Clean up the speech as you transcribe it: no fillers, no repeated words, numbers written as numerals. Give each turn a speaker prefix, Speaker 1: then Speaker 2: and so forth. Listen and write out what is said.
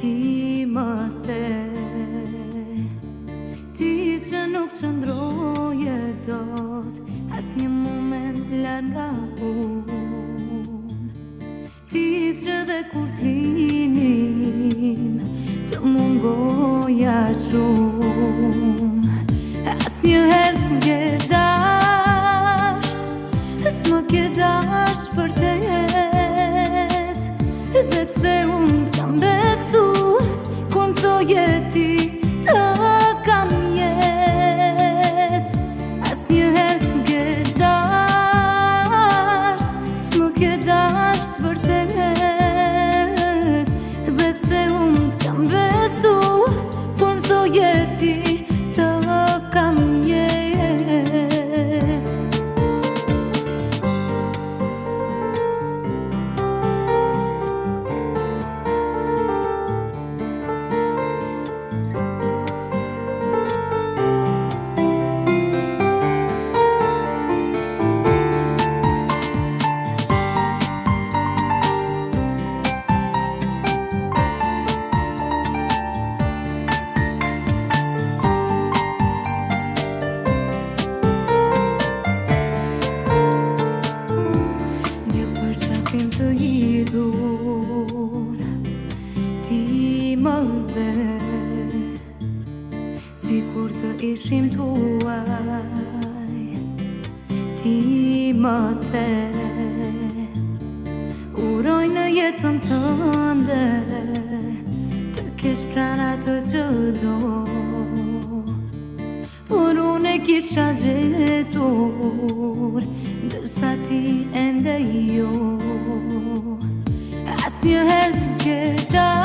Speaker 1: Ti më the, ti që nuk qëndroje dot asnjë moment larg nga unë, ti që dhe kur t'linim të mungoja shumë. Asnjëherë s'm'ke dasht, s'më dasht vërtet, dhe pse unë t'kam besu kur m'thoje ti të kam jet. Asnjëherë s'm'ke dasht, s'më dasht vërtet, dhe pse unë t'kam besu kur m'thoje ti të kam jet. Të hidhur, ti më dhe sikur të ishim tuaj, ti më the uroj në jetën tënde të kesh pranë atë që do, por unë e kisha gjetur ndërsa ti ende jo. Asnjëherë s'm'ke dasht,